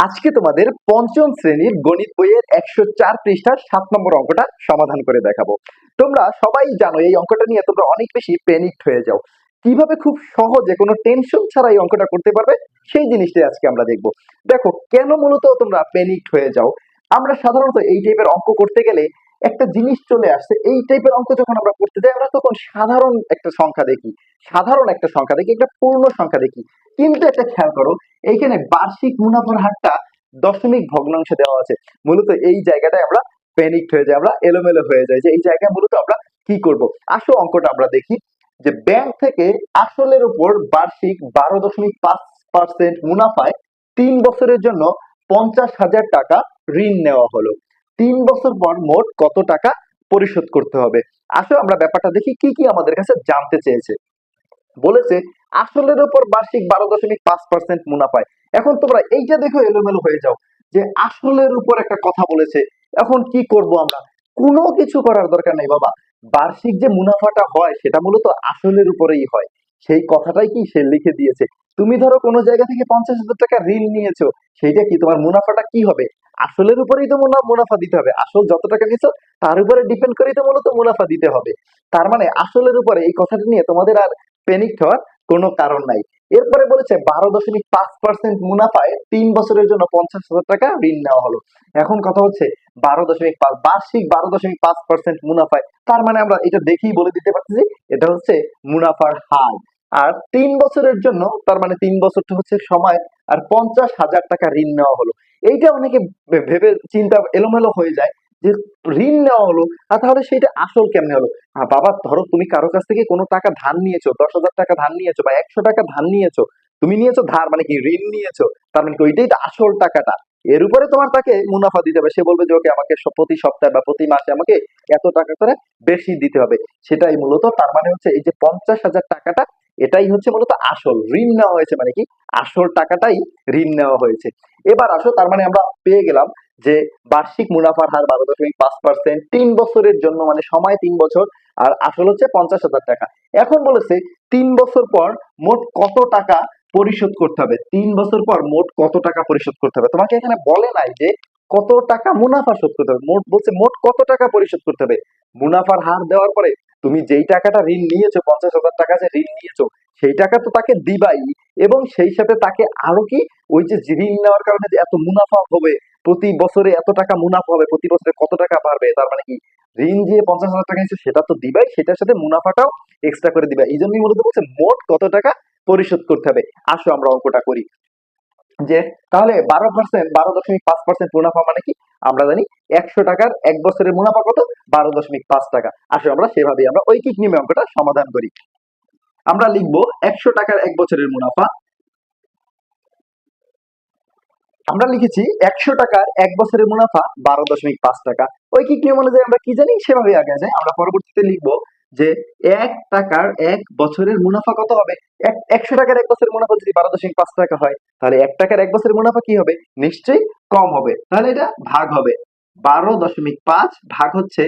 আজকে তোমাদের পঞ্চম শ্রেণীর গণিত বইয়ের 104 পৃষ্ঠার 7 নম্বর অঙ্কটা সমাধান করে দেখাবো। তোমরা সবাই জানো এই অঙ্কটা নিয়ে তোমরা অনেক বেশি প্যানিকড হয়ে যাও। কিভাবে খুব সহজে কোনো টেনশন ছাড়া এই অঙ্কটা করতে পারবে সেই জিনিসটাই আজকে আমরা দেখবো। দেখো কেন মূলত তোমরা প্যানিকড হয়ে যাও। আমরা সাধারণত এই টাইপের অঙ্ক করতে গেলে একটা জিনিস চলে আসছে, এই টাইপের অঙ্ক যখন আমরা করতে যাই আমরা তখন সাধারণ একটা সংখ্যা দেখি, একটা পূর্ণ সংখ্যা দেখি। কিন্তু একটা খেয়াল করো, এইখানে বার্ষিক মুনাফার হারটা দশমিক ভগ্নাংশে দেওয়া আছে। মূলত এই জায়গাটায় আমরা প্যানিকড হয়ে যাই, আমরা এলোমেলো হয়ে যাই যে এই জায়গায় মূলত আমরা কি করব। আসো অঙ্কটা আমরা দেখি যে ব্যাংক থেকে আসলের উপর বার্ষিক 12.5% মুনাফায় 3 বছরের জন্য 50,000 টাকা ঋণ নেওয়া হলো। 3 বছর পর মোট কত টাকা পরিশোধ করতে হবে। আসো আমরা ব্যাপারটা দেখি কি কি আমাদের কাছে জানতে চেয়েছে। বলেছে আসলের উপর বার্ষিক 12.5% মুনাফায়। এখন তোমরা এইটা দেখো এলোমেলো হয়ে যাও যে আসলের উপর একটা কথা বলেছে। এখন কি করব আমরা? কোনো কিছু করার দরকার নেই বাবা। বার্ষিক যে মুনাফাটা হয় সেটা মূলত আসলের উপরেই হয়। সেই কথাটাই কি সে লিখে দিয়েছে। তুমি ধরো কোনো জায়গা থেকে 50,000 টাকা ঋণ নিয়েছো, সেইটা কি তোমার মুনাফাটা কি হবে? আসলের উপরেই তো মুনাফা দিতে হবে। আসল যত টাকা নিয়েছো তার উপরে ডিপেন্ড করেই তো মূলত মুনাফা দিতে হবে। তার মানে আসলের উপরে এই কথাটা নিয়ে তোমাদের আর প্যানিক হওয়ার কোনো কারণ নাই। এরপরে বলেছে 12.5% মুনাফায় 3 বছরের জন্য 50,000 টাকা ঋণ নেওয়া হলো। এখন কথা হচ্ছে 12.5 বার্ষিক 12.5% মুনাফায়, তার মানে আমরা এটা দেখেই বলে দিতে পারছি যে এটা হচ্ছে মুনাফার হার। আর 3 বছরের জন্য তার মানে 3 বছরটা হচ্ছে সময়, আর 50,000 টাকা ঋণ নেওয়া হলো। এইটা অনেকে ভেবে চিন্তা এলোমেলো হয়ে যায় যে ঋণ নেওয়া হলো, আর তাহলে সেটা আসল কেমনে হলো। বাবা ধরো তুমি কারো কাছ থেকে কোনো টাকা ধার নিয়েছো, 10,000 টাকা ধার নিয়েছো বা 100 টাকা ধার নিয়েছো, তুমি নিয়েছো ধার মানে কি ঋণ নিয়েছো, তার মানে কি ওইটাই তো আসল টাকাটা। এর উপরে তোমার তাকে মুনাফা দিতে হবে। সে বলবে যে ওকে আমাকে প্রতি সপ্তাহে বা প্রতি মাসে আমাকে এত টাকা করে বেশি দিতে হবে। সেটাই মূলত তার মানে হচ্ছে এই যে 50,000 টাকাটা, এটাই হচ্ছে মূলত আসল। ঋণ নেওয়া হয়েছে মানে কি আসল টাকাটাই ঋণ নেওয়া হয়েছে। এবার আসো, তার মানে আমরা পেয়ে গেলাম যে বার্ষিক মুনাফার হার 12.5%, 3 বছরের জন্য মানে সময় 3 বছর, আর আসল হচ্ছে 50,000 টাকা। এখন বলেছে 3 বছর পর মোট কত টাকা পরিশোধ করতে হবে। 3 বছর পর মোট কত টাকা পরিশোধ করতে হবে। তোমাকে এখানে বলে নাই যে কত টাকা মুনাফা শোধ করতে হবে, মোট বলছে মোট কত টাকা পরিশোধ করতে হবে। মুনাফার হার দেওয়ার পরে তুমি যেই টাকাটা ঋণ নিয়েছো, 50,000 টাকা যে ঋণ নিয়েছো, সেই টাকা তো তাকে দিবাই, এবং সেই সাথে তাকে আরো কি ওই যে ঋণ নেওয়ার কারণে যে এত মুনাফা হবে, প্রতি বছরে এত টাকা মুনাফা হবে, প্রতি বছরে কত টাকা বাড়বে, তার মানে কি ঋণ যে 50,000 টাকা নিচ্ছে সেটা তো দিবাই, সেটার সাথে মুনাফাটাও এক্সট্রা করে দিবে। এই জন্যই মূলত বলছে মোট কত টাকা পরিশোধ করতে হবে। আসো আমরা অঙ্কটা করি যে তাহলে 12.5% মুনাফা মানে কি আমরা জানি 100 টাকার 1 বছরের মুনাফা কত, 12.5 টাকা। আসো আমরা সেভাবেই আমরা ঐকিক নিয়মে অঙ্কটা সমাধান করি। আমরা লিখবো 100 টাকার 1 বছরের মুনাফা। আমরা লিখেছি 100 টাকার 1 বছরের মুনাফা 12.5 টাকা। ঐকিক নিয়ম অনুযায়ী আমরা কি জানি সেভাবে আগে যাই। আমরা পরবর্তীতে লিখবো যে 1 টাকার 1 বছরের মুনাফা কত হবে। 100 টাকার 1 বছরের মুনাফা যদি 12.5 টাকা হয়, তাহলে 1 টাকার 1 বছরের মুনাফা কি হবে, নিশ্চয়ই কম হবে। তাহলে এটা ভাগ হবে 12.5 ভাগ হচ্ছে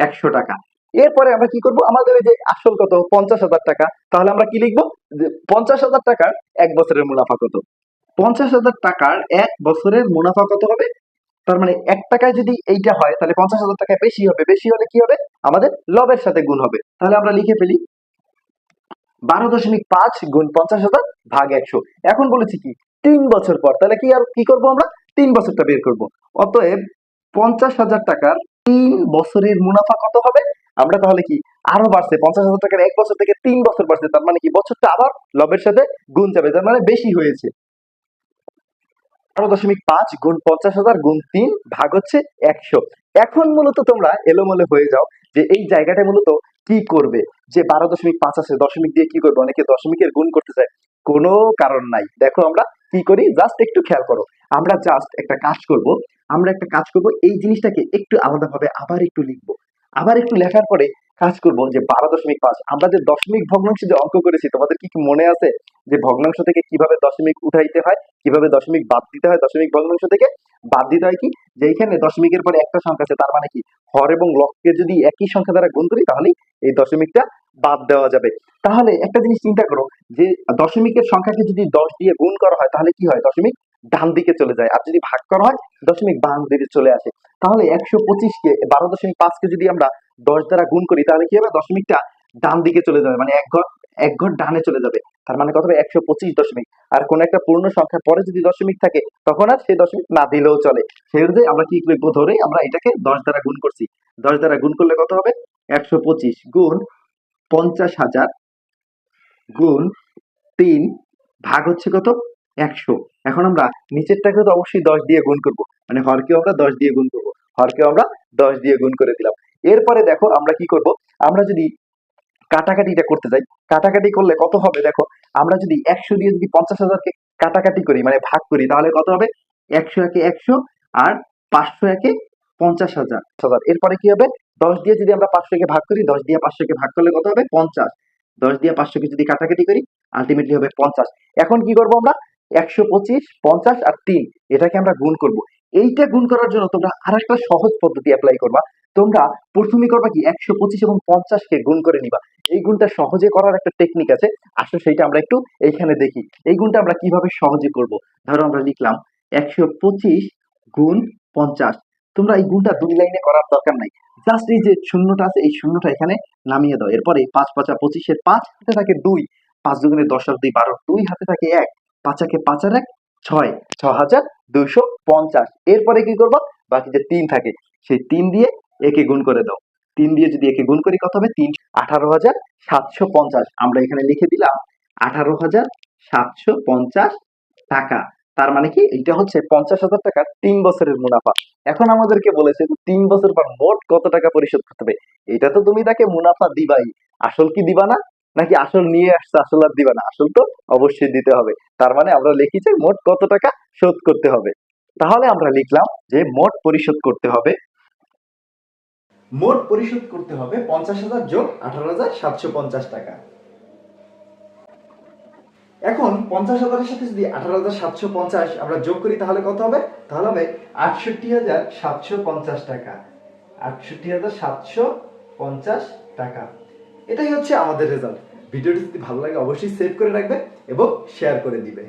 100 টাকা। এরপরে আমরা কি করব, আমাদের ওই যে আসল কত 50,000 টাকা, তাহলে আমরা কি লিখবো যে 50,000 টাকার 1 বছরের মুনাফা কত। 50,000 টাকার 1 বছরের মুনাফা কত হবে, তার মানে 1 টাকায় যদি এইটা হয় তাহলে 50,000 টাকায় বেশি হবে। বেশি হলে কি হবে, আমাদের লবের সাথে গুণ হবে। তাহলে আমরা লিখে ফেলি 12.5 গুণ 50,000 ভাগ 100। এখন বলেছি কি 3 বছর পর, তাহলে কি আর কি করব, আমরা 3 বছরটা বের করব। অতএব 50,000 টাকার 3 বছরের মুনাফা কত হবে। আমরা তাহলে কি আরো বাড়ছে, 50,000 টাকার 1 বছর থেকে 3 বছর বাড়ছে, তার মানে কি বছরটা আবার লবের সাথে গুণ যাবে, তার মানে বেশি হয়েছে। 12.5 গুণ 50,000 গুণ 3 ভাগ হচ্ছে 100। এখন মূলত তোমরা এলোমেলো হয়ে যাও যে এই জায়গাটা মূলত কি করবে, যে 12.5 আছে দশমিক দিয়ে কি করবে, অনেকে দশমিকের গুণ করতে চায়। কোনো কারণ নাই। দেখো আমরা কি করি, জাস্ট একটু খেয়াল করো। আমরা জাস্ট একটা কাজ করব, এই জিনিসটাকে একটু আলাদাভাবে আবার একটু লিখবো। আবার একটু লেখার পরে কাজ করব যে 12.5 আমরা যে দশমিক ভগ্নাংশে যে অঙ্ক করেছি, তোমাদের কি মনে আছে যে ভগ্নাংশ থেকে কিভাবে দশমিক উঠাইতে হয়, কিভাবে দশমিক বাদ দিতে হয়। দশমিক ভগ্নাংশ থেকে বাদ দিতে হয় কি, যে এইখানে দশমিকের পরে একটা সংখ্যা আছে, তার মানে কি হর এবং লবকে যদি একই সংখ্যা দ্বারা গুণ করি তাহলে এই দশমিকটা বাদ দেওয়া যাবে। তাহলে একটা জিনিস চিন্তা করো যে দশমিকের সংখ্যাকে যদি 10 দিয়ে গুণ করা হয় তাহলে কি হয়, দশমিক ডান দিকে চলে যায়, আর যদি ভাগ করা হয় দশমিক বাম দিকে চলে আসে। তাহলে 125 কে 12.5 কে যদি আমরা 10 দ্বারা গুণ করি তাহলে কি হবে, দশমিকটা ডান দিকে চলে যাবে, মানে এক ঘর ডানে চলে যাবে। তার মানে কত হবে, 125 দশমিক। আর কোন একটা পূর্ণ সংখ্যার পরে যদি দশমিক থাকে তখন আর সেই দশমিক না দিলেও চলে। সেই অনুযায়ী আমরা কি লিখবো, ধরে আমরা এটাকে 10 দ্বারা গুণ করছি, 10 দ্বারা গুণ করলে কত হবে, 125 গুণ 50,000 গুণ 3 ভাগ হচ্ছে কত, 100। এখন আমরা নিচেরটাকে তো অবশ্যই 10 দিয়ে গুণ করব, মানে হরকেও আমরা 10 দিয়ে গুণ করব, হরকেও আমরা 10 দিয়ে গুণ করে দিলাম। এরপরে দেখো আমরা কি করব, আমরা যদি কাটাকাটিটা করতে যাই, কাটাকাটি করলে কত হবে দেখো, আমরা যদি 100 দিয়ে যদি 50,000-কে কাটাকাটি করি মানে ভাগ করি তাহলে কত হবে, 100 একে 100 আর 500 একে 50,000। এরপরে কি হবে, 10 দিয়ে যদি আমরা 500-কে ভাগ করি, 10 দিয়ে 500-কে ভাগ করলে কত হবে, 50। 10 দিয়ে 500-কে যদি কাটাকাটি করি আলটিমেটলি হবে 50। এখন কি করব আমরা, 125, 50 আর 3 এটাকে আমরা গুণ করব। এইটা গুণ করার জন্য তোমরা আরেকটা সহজ পদ্ধতি অ্যাপ্লাই করবা। তোমরা প্রথমে করবা কি, 125 এবং 50-কে গুণ করে নিবা। এই গুণটা সহজে করার একটা টেকনিক আছে, আসলে সেইটা আমরা একটু এইখানে দেখি। এই গুণটা আমরা কিভাবে সহজে করব। ধরো আমরা লিখলাম 125 গুণ 50। তোমরা এই গুণটা 2 লাইনে করার দরকার নাই, জাস্ট এই যে শূন্যটা আছে এই শূন্যটা এখানে নামিয়ে দাও। এরপরে 5 5 25-এর 5 হাতে থাকে 2, 5 দুগুণে 10 আর 2 12, 2 হাতে থাকে 1, 5 একে 5 আর 1 6, 6250। এরপরে কি করবো, বাকি যে 3 থাকে সেই 3 দিয়ে একে গুণ করে দাও। 3 দিয়ে যদি একে গুণ করি কত হবে, 18,750। আমরা এখানে লিখে দিলাম 18,750 টাকা। তার মানে কি, এটা হচ্ছে 50,000 টাকার 3 বছরের মুনাফা। এখন আমাদেরকে বলেছে 3 বছর পর মোট কত টাকা পরিশোধ করতে হবে। এটা তো তুমি তাকে মুনাফা দিবাই, আসল কি দিবা না, নাকি আসল নিয়ে আসছে আসল আর দিবা না, আসল তো অবশ্যই দিতে হবে। তার মানে আমরা লিখি যে মোট কত টাকা শোধ করতে হবে। তাহলে আমরা লিখলাম যে মোট পরিশোধ করতে হবে, মোট পরিশোধ করতে হবে 50,000 যোগ 18,750 টাকা। এখন 50,000-এর সাথে যদি 18,750 আমরা যোগ করি তাহলে কত হবে, তাহলে হবে 68,750 টাকা। 68,750 টাকা। এটাই হচ্ছে আমাদের রেজাল্ট। ভিডিওটি যদি ভালো লাগে অবশ্যই সেভ করে রাখবে এবং শেয়ার করে দিবে।